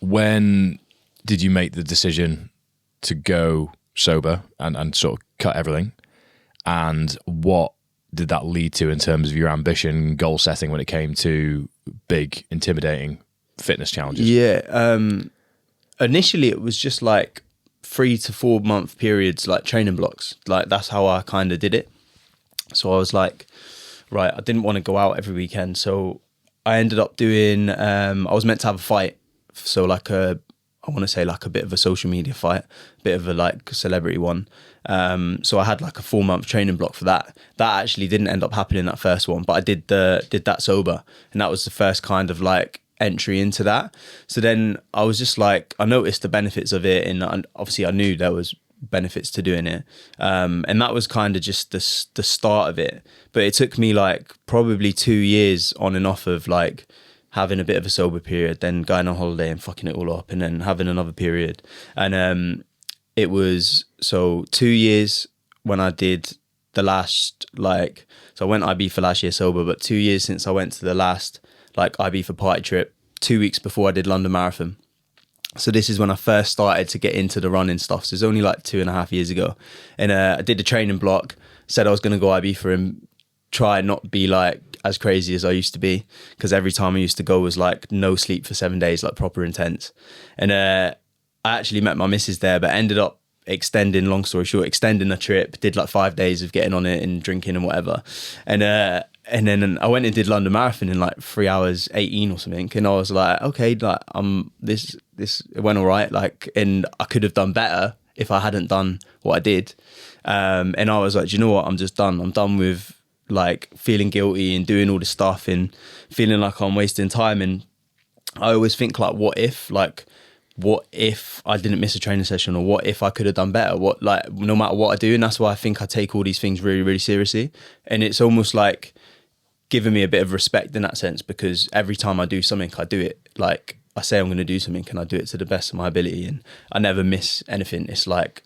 When did you make the decision to go sober and sort of cut everything? And what did that lead to in terms of your ambition, goal setting when it came to big, intimidating fitness challenges? Yeah. Initially, it was just like 3 to 4 month periods, like training blocks. Like that's how I kind of did it. So I was like, right, I didn't want to go out every weekend. So I ended up doing, I was meant to have a fight. So like I want to say like a bit of a social media fight, a bit of a like celebrity one. So I had like a 4-month training block for that. That actually didn't end up happening, that first one, but I did that sober. And that was the first kind of like entry into that. So then I was just like, I noticed the benefits of it, and obviously I knew there was benefits to doing it, and that was kind of just the start of it. But it took me like probably 2 years on and off of like having a bit of a sober period, then going on holiday and fucking it all up, and then having another period. And it was so 2 years when I did the last, like, so I went IB for last year sober, but 2 years since I went to the last like IB for party trip, 2 weeks before I did London Marathon. So this is when I first started to get into the running stuff. So it's only like 2.5 years ago. And I did the training block, said I was going to go IB for him, try and not be like as crazy as I used to be. Because every time I used to go was like no sleep for 7 days, like proper intense. And I actually met my missus there, but ended up extending, long story short, extending the trip, did like 5 days of getting on it and drinking and whatever. And then I went and did London Marathon in like 3 hours 18 or something, and I was like, okay, like this it went all right, like, and I could have done better if I hadn't done what I did. And I was like, do you know what? I'm just done. I'm done with like feeling guilty and doing all this stuff and feeling like I'm wasting time. And I always think like, what if I didn't miss a training session, or what if I could have done better? What, like, no matter what I do. And that's why I think I take all these things really, really seriously. And it's almost like giving me a bit of respect in that sense, because every time I do something, I do it like I say I'm going to do something, and I do it to the best of my ability, and I never miss anything. It's like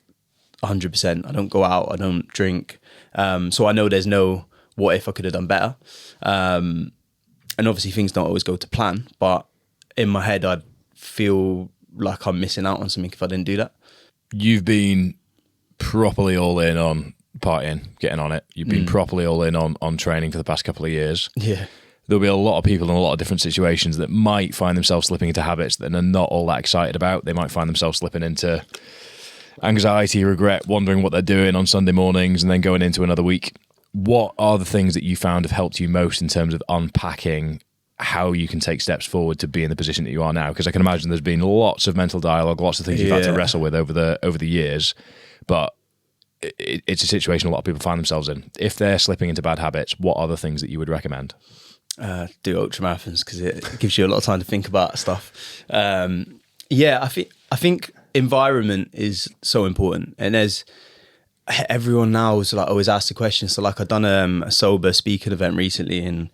100%. I don't go out, I don't drink, so I know there's no what if I could have done better, and obviously things don't always go to plan, but in my head I'd feel like I'm missing out on something if I didn't do that. You've been properly all in on partying, getting on it. You've been properly all in on training for the past couple of years. Yeah. There'll be a lot of people in a lot of different situations that might find themselves slipping into habits that they're not all that excited about. They might find themselves slipping into anxiety, regret, wondering what they're doing on Sunday mornings and then going into another week. What are the things that you found have helped you most in terms of unpacking how you can take steps forward to be in the position that you are now? Because I can imagine there's been lots of mental dialogue, lots of things you've had to wrestle with over the years, but it's a situation a lot of people find themselves in. If they're slipping into bad habits, what are the things that you would recommend? Do ultra marathons, because it gives you a lot of time to think about stuff. I think environment is so important, and there's everyone now is like always asked the question. So like I've done a sober speaking event recently, and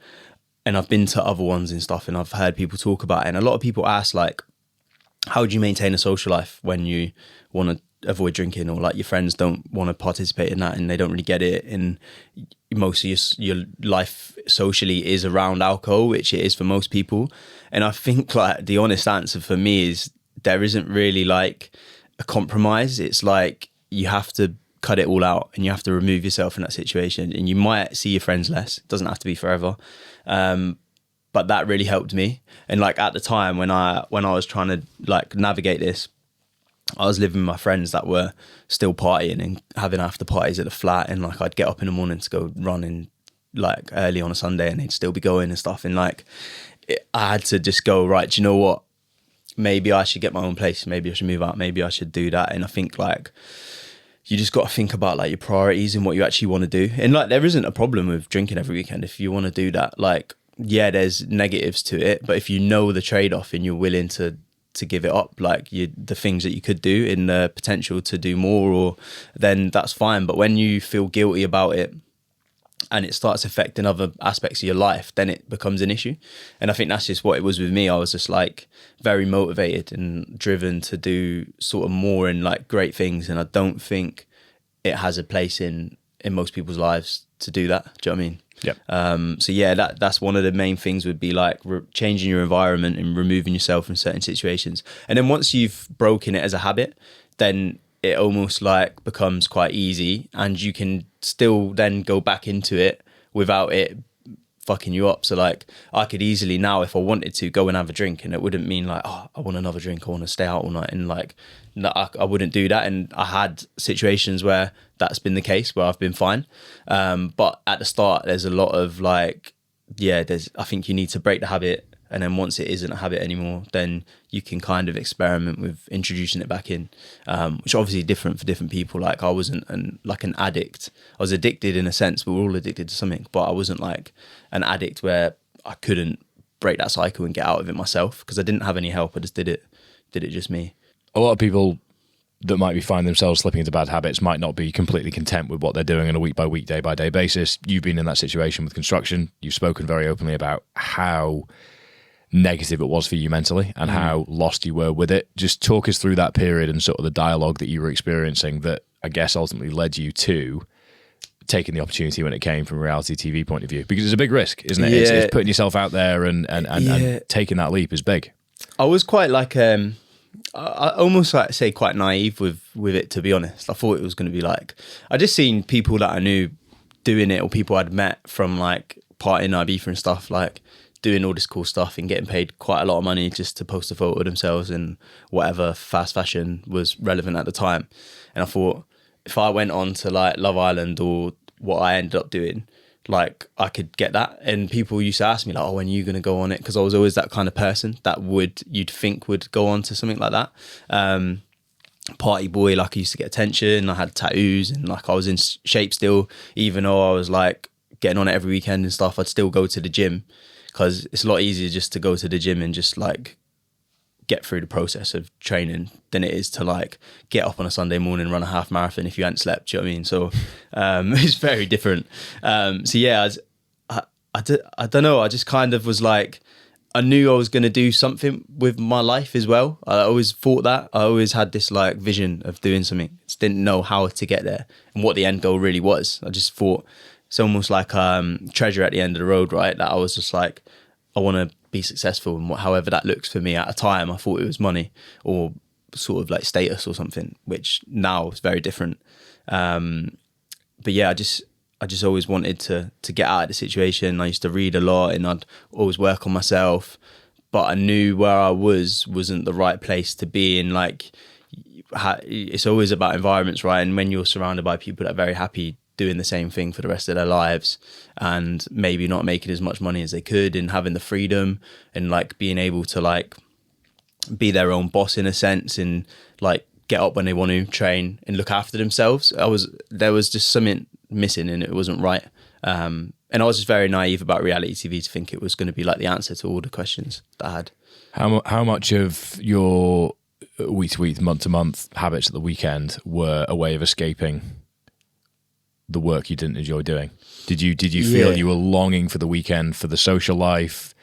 I've been to other ones and stuff, and I've heard people talk about it, and a lot of people ask like, how do you maintain a social life when you want to avoid drinking, or like your friends don't want to participate in that and they don't really get it, and most of your life socially is around alcohol, which it is for most people. And I think like the honest answer for me is there isn't really like a compromise. It's like you have to cut it all out and you have to remove yourself in that situation, and you might see your friends less. It doesn't have to be forever, but that really helped me. And like at the time when I was trying to like navigate this, I was living with my friends that were still partying and having after parties at the flat, and like I'd get up in the morning to go running like early on a Sunday, and they'd still be going and stuff, and like I had to just go, right, do you know what, maybe I should get my own place, maybe I should move out, maybe I should do that. And I think like you just got to think about like your priorities and what you actually want to do. And like there isn't a problem with drinking every weekend if you want to do that. Like yeah, there's negatives to it, but if you know the trade-off and you're willing to give it up, like the things that you could do in the potential to do more, or then that's fine. But when you feel guilty about it and it starts affecting other aspects of your life, then it becomes an issue. And I think that's just what it was with me. I was just like very motivated and driven to do sort of more and like great things, and I don't think it has a place in most people's lives to do that. Do you know what I mean? Yeah. So yeah, that's one of the main things would be like changing your environment and removing yourself from certain situations. And then once you've broken it as a habit, then it almost like becomes quite easy, and you can still then go back into it without it fucking you up. So like I could easily now, if I wanted to, go and have a drink, and it wouldn't mean like, oh, I want another drink, I want to stay out all night, and like no, I wouldn't do that. And I had situations where that's been the case, where I've been fine. But at the start, there's a lot of like, I think you need to break the habit, and then once it isn't a habit anymore, then you can kind of experiment with introducing it back in, which obviously different for different people. Like I wasn't an addict. I was addicted in a sense, but we're all addicted to something, but I wasn't like an addict where I couldn't break that cycle and get out of it myself, because I didn't have any help. I just did it just me. A lot of people that might be finding themselves slipping into bad habits might not be completely content with what they're doing on a week by week, day by day basis. You've been in that situation with construction. You've spoken very openly about how negative it was for you mentally and how lost you were with it. Just talk us through that period and sort of the dialogue that you were experiencing that I guess ultimately led you to taking the opportunity when it came from a reality TV point of view, because it's a big risk, isn't it? Yeah. It's putting yourself out there and taking that leap is big. I was quite like I almost like say quite naive with it, to be honest. I thought it was going to be like, I just seen people that I knew doing it, or people I'd met from like partying in Ibiza and stuff, like doing all this cool stuff and getting paid quite a lot of money just to post a photo of themselves in whatever fast fashion was relevant at the time. And I thought, if I went on to like Love Island or what I ended up doing, like I could get that. And people used to ask me like, oh, when are you going to go on it? Because I was always that kind of person that you'd think would go on to something like that. Party boy, like I used to get attention. I had tattoos and like I was in shape still, even though I was like getting on it every weekend and stuff. I'd still go to the gym, because it's a lot easier just to go to the gym and just like get through the process of training than it is to like get up on a Sunday morning and run a half marathon if you hadn't slept. Do you know what I mean? So it's very different. So yeah, I don't know. I just kind of was like, I knew I was going to do something with my life as well. I always thought that. I always had this like vision of doing something. Just didn't know how to get there and what the end goal really was. I just thought it's almost like treasure at the end of the road, right? That I was just like, I want to be successful, and however that looks for me at a time, I thought it was money or sort of like status or something, which now is very different. But yeah, I just always wanted to get out of the situation. I used to read a lot and I'd always work on myself, but I knew where I wasn't the right place to be in. Like, it's always about environments, right? And when you're surrounded by people that are very happy doing the same thing for the rest of their lives and maybe not making as much money as they could, and having the freedom and like being able to like be their own boss in a sense, and like get up when they want to, train and look after themselves. There was just something missing and it wasn't right. And I was just very naive about reality TV to think it was going to be like the answer to all the questions that I had. How much of your week to week, month to month habits at the weekend were a way of escaping the work you didn't enjoy doing? Did you feel you were longing for the weekend, for the social life,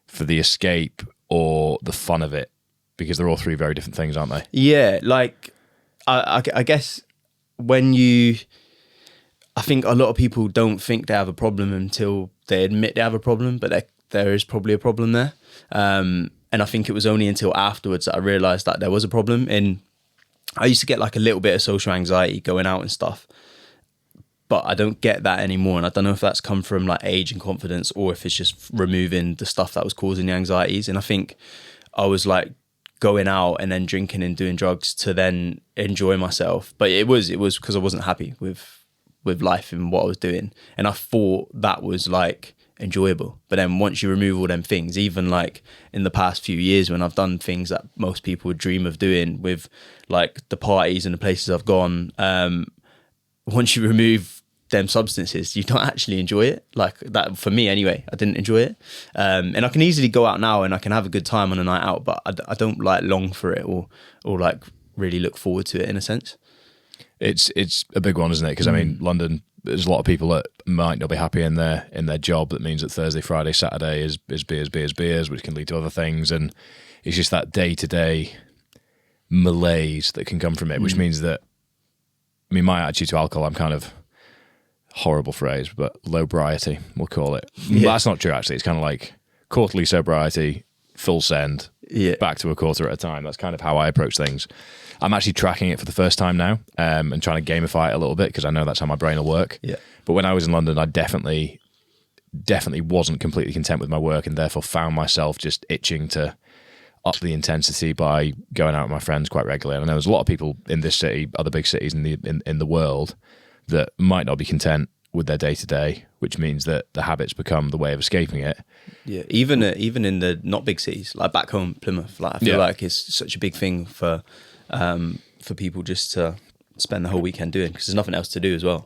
for the escape, or the fun of it? Because they're all three very different things, aren't they? Yeah, like I guess I think a lot of people don't think they have a problem until they admit they have a problem, but there is probably a problem there. And I think it was only until afterwards that I realised that there was a problem. And I used to get like a little bit of social anxiety going out and stuff, but I don't get that anymore. And I don't know if that's come from like age and confidence, or if it's just removing the stuff that was causing the anxieties. And I think I was like going out and then drinking and doing drugs to then enjoy myself. But it was because I wasn't happy with life and what I was doing. And I thought that was like enjoyable. But then once you remove all them things, even like in the past few years when I've done things that most people would dream of doing, with like the parties and the places I've gone, once you remove them substances, you don't actually enjoy it. Like that, for me anyway, I didn't enjoy it. And I can easily go out now and I can have a good time on a night out, but I don't like long for it or like really look forward to it in a sense. It's a big one, isn't it? Because I mean, London, there's a lot of people that might not be happy in their job. That means that Thursday, Friday, Saturday is beers, which can lead to other things. And it's just that day-to-day malaise that can come from it, which means that, I mean, my attitude to alcohol, I'm kind of horrible phrase, but lobriety, we'll call it. Yeah. That's not true, actually. It's kind of like quarterly sobriety, full send, back to a quarter at a time. That's kind of how I approach things. I'm actually tracking it for the first time now, and trying to gamify it a little bit because I know that's how my brain will work. Yeah. But when I was in London, I definitely wasn't completely content with my work, and therefore found myself just itching to up the intensity by going out with my friends quite regularly. And I know there's a lot of people in this city, other big cities in the world, that might not be content with their day to day, which means that the habits become the way of escaping it. Yeah, even in the not big cities, like back home, Plymouth, like I feel like it's such a big thing for people just to spend the whole weekend doing, because there's nothing else to do as well.